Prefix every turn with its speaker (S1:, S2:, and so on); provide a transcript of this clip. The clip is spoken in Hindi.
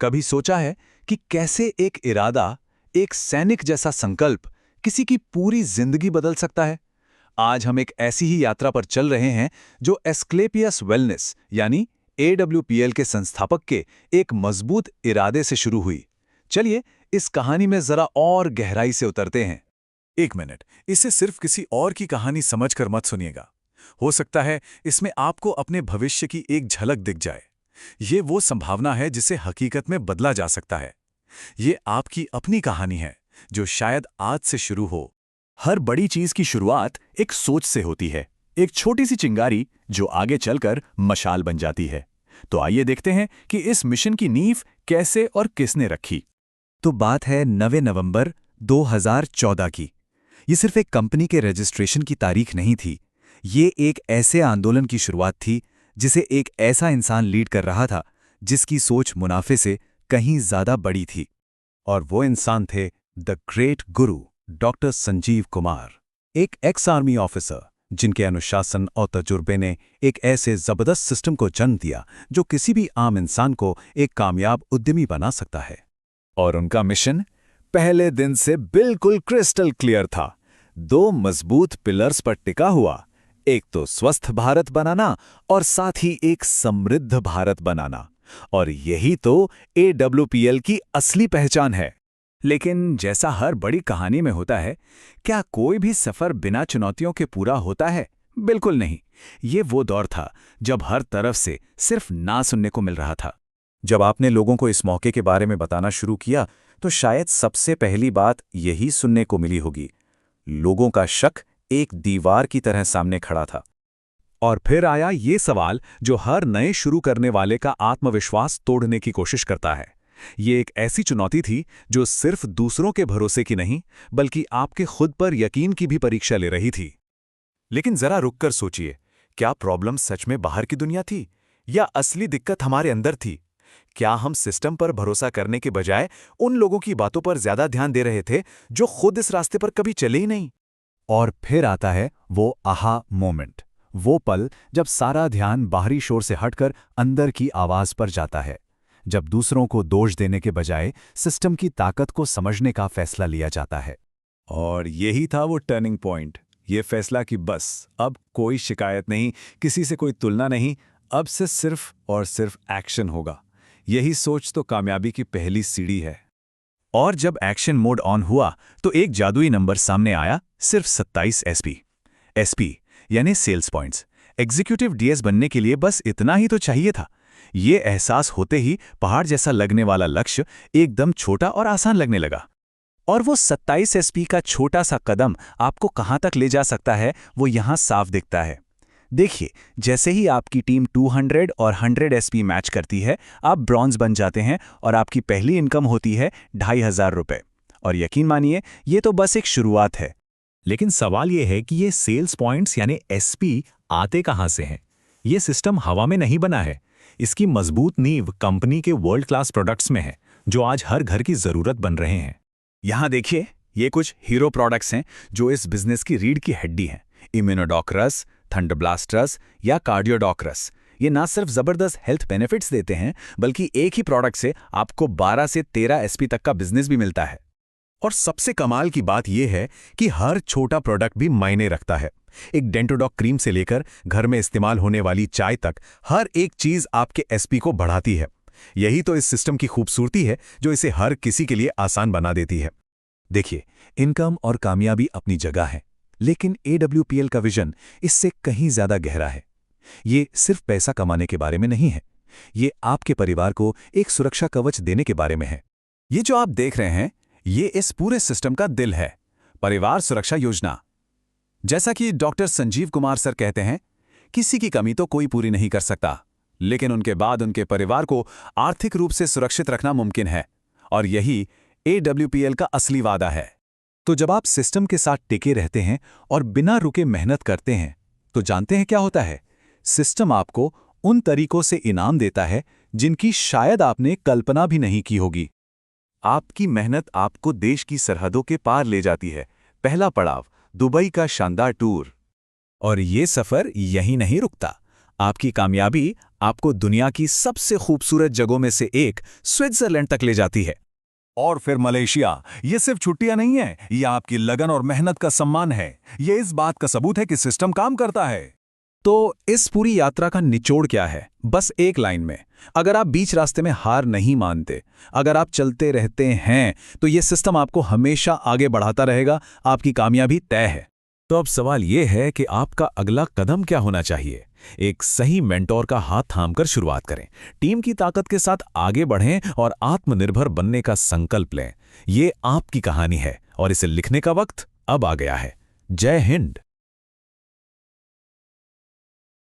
S1: कभी सोचा है कि कैसे एक इरादा, एक सैनिक जैसा संकल्प किसी की पूरी जिंदगी बदल सकता है? आज हम एक ऐसी ही यात्रा पर चल रहे हैं जो एस्क्लेपियस वेलनेस यानी AWPL के संस्थापक के एक मजबूत इरादे से शुरू हुई। चलिए इस कहानी में जरा और गहराई से उतरते हैं।
S2: एक मिनट, इसे सिर्फ किसी और की कहानी समझकर मत सुनिएगा। हो सकता है इसमें आपको अपने भविष्य की एक झलक दिख जाए। ये वो संभावना है जिसे हकीकत में बदला जा सकता है। ये आपकी अपनी कहानी है जो शायद आज से शुरू हो। हर बड़ी चीज की शुरुआत एक सोच से होती है, एक छोटी सी चिंगारी जो आगे चलकर मशाल बन जाती है। तो आइए देखते हैं कि इस मिशन की नींव कैसे और किसने रखी।
S3: तो बात है 9 नवंबर 2014 की। ये सिर्फ एक कंपनी के रजिस्ट्रेशन की तारीख नहीं थी। ये एक ऐसे आंदोलन की शुरुआत थी जिसे एक ऐसा इंसान लीड कर रहा था जिसकी सोच मुनाफे से कहीं ज्यादा बड़ी थी।
S1: और वो इंसान थे the great Guru doctor Sanjeev Kumar, एक एक्स आर्मी ऑफिसर जिनके अनुशासन और तजुर्बे ने एक ऐसे जबरदस्त सिस्टम को जन्म दिया जो किसी भी आम इंसान को एक कामयाब उद्यमी बना सकता है।
S2: और उनका मिशन पहले दिन से बिल्कुल क्रिस्टल क्लियर था। 2 मजबूत पिलर्स पर टिका हुआ, एक तो स्वस्थ भारत बनाना और साथ ही एक समृद्ध भारत बनाना। और यही तो AWPL की असली पहचान है। लेकिन जैसा हर बड़ी कहानी में होता है, क्या कोई भी सफर बिना चुनौतियों के पूरा होता है? बिल्कुल नहीं। ये वो दौर था जब हर तरफ से सिर्फ ना सुनने को मिल रहा था।
S1: जब आपने लोगों को इस मौके के बारे में बताना शुरू किया तो शायद सबसे पहली बात यही सुनने को मिली होगी। लोगों का शक एक दीवार की तरह सामने खड़ा था। और फिर आया ये सवाल जो हर नए शुरू करने वाले का आत्मविश्वास तोड़ने की कोशिश करता है। ये एक ऐसी चुनौती थी जो सिर्फ दूसरों के भरोसे की नहीं, बल्कि आपके खुद पर यकीन की भी परीक्षा ले रही थी।
S2: लेकिन जरा रुककर सोचिए, क्या प्रॉब्लम सच में बाहर की दुनिया थी या असली दिक्कत हमारे अंदर थी? क्या हम सिस्टम पर भरोसा करने के बजाय उन लोगों की बातों पर ज्यादा ध्यान दे रहे थे जो खुद इस रास्ते पर कभी चले ही नहीं?
S3: और फिर आता है वो आहा मोमेंट, वो पल जब सारा ध्यान बाहरी शोर से हटकर अंदर की आवाज पर जाता है, जब दूसरों को दोष देने के बजाय सिस्टम की ताकत को समझने का फैसला लिया जाता है।
S2: और यही था वो टर्निंग पॉइंट, ये फैसला कि बस अब कोई शिकायत नहीं, किसी से कोई तुलना नहीं, अब से सिर्फ और सिर्फ एक्शन होगा। यही सोच तो कामयाबी की पहली सीढ़ी है।
S1: और जब एक्शन मोड ऑन हुआ तो एक जादुई नंबर सामने आया, सिर्फ 27 SP। SP यानी सेल्स पॉइंट्स। एग्जीक्यूटिव DS बनने के लिए बस इतना ही तो चाहिए था। ये एहसास होते ही पहाड़ जैसा लगने वाला लक्ष्य एकदम छोटा और आसान लगने लगा। और वो 27 SP का छोटा सा कदम आपको कहां तक ले जा सकता है, वो यहां साफ दिखता है। देखिए, जैसे ही आपकी टीम 200 और 100 SP मैच करती है, आप ब्रॉन्ज बन जाते हैं और आपकी पहली इनकम होती है 2500 रुपए। और यकीन मानिए, ये तो बस एक शुरुआत है।
S4: लेकिन सवाल ये है कि ये सेल्स पॉइंट्स यानी SP आते कहां से हैं? ये सिस्टम हवा में नहीं बना है। इसकी मजबूत नींव कंपनी के वर्ल्ड क्लास प्रोडक्ट्स में है, जो आज हर घर की जरूरत बन रहे हैं।
S1: यहां देखिए, ये कुछ हीरो प्रोडक्ट्स हैं जो इस बिजनेस की रीढ़ की हड्डी हैं। इम्यूनोडॉक्रस, थंडरब्लास्टर्स या कार्डियोडॉक्रस। ये ना सिर्फ जबरदस्त हेल्थ बेनिफिट्स देते हैं, बल्कि एक ही प्रोडक्ट से आपको 12 से 13 SP तक का बिजनेस भी मिलता है।
S2: और सबसे कमाल की बात यह है कि हर छोटा प्रोडक्ट भी मायने रखता है। एक डेंटोडॉक क्रीम से लेकर घर में इस्तेमाल होने वाली चाय तक, हर एक चीज आपके SP को बढ़ाती है। यही तो इस सिस्टम की खूबसूरती है जो इसे हर किसी के लिए आसान बना देती है।
S3: देखिए, इनकम और कामयाबी अपनी जगह है, लेकिन AWPL का विजन इससे कहीं ज्यादा गहरा है। ये सिर्फ पैसा कमाने के बारे में नहीं है, ये आपके परिवार को एक सुरक्षा कवच देने के बारे में है।
S1: ये जो आप देख रहे हैं, ये इस पूरे सिस्टम का दिल है, परिवार सुरक्षा योजना। जैसा कि डॉक्टर संजीव कुमार सर कहते हैं, किसी की कमी तो कोई पूरी नहीं कर सकता, लेकिन उनके बाद उनके परिवार को आर्थिक रूप से सुरक्षित रखना मुमकिन है। और यही AWPL का असली वादा है। तो जब आप सिस्टम के साथ टिके रहते हैं और बिना रुके मेहनत करते हैं, तो जानते हैं क्या होता है? सिस्टम आपको उन तरीकों से इनाम देता है जिनकी शायद आपने कल्पना भी नहीं की होगी। आपकी मेहनत आपको देश की सरहदों के पार ले जाती है। पहला पड़ाव, दुबई का शानदार टूर। और ये सफर यहीं नहीं रुकता।
S2: आपकी कामयाबी आपको दुनिया की सबसे खूबसूरत जगहों में से एक स्विट्जरलैंड तक ले जाती है।
S1: और फिर मलेशिया, ये सिर्फ छुट्टियां नहीं है, ये आपकी लगन और मेहनत का सम्मान है। ये इस बात का सबूत है कि सिस्टम काम करता है।
S2: तो इस पूरी यात्रा का निचोड़ क्या है? बस एक लाइन में, अगर आप बीच रास्ते में हार नहीं मानते, अगर आप चलते रहते हैं, तो ये सिस्टम आपको हमेशा आगे बढ़ाता रहेगा, आपकी कामयाबी तय है।
S4: तो अब सवाल यह है कि आपका अगला कदम क्या होना चाहिए। एक सही मेंटोर का हाथ थामकर शुरुआत करें, टीम की ताकत के साथ आगे बढ़ें और आत्मनिर्भर बनने का संकल्प लें। ये आपकी कहानी है और इसे लिखने का वक्त अब आ गया है। जय हिंद।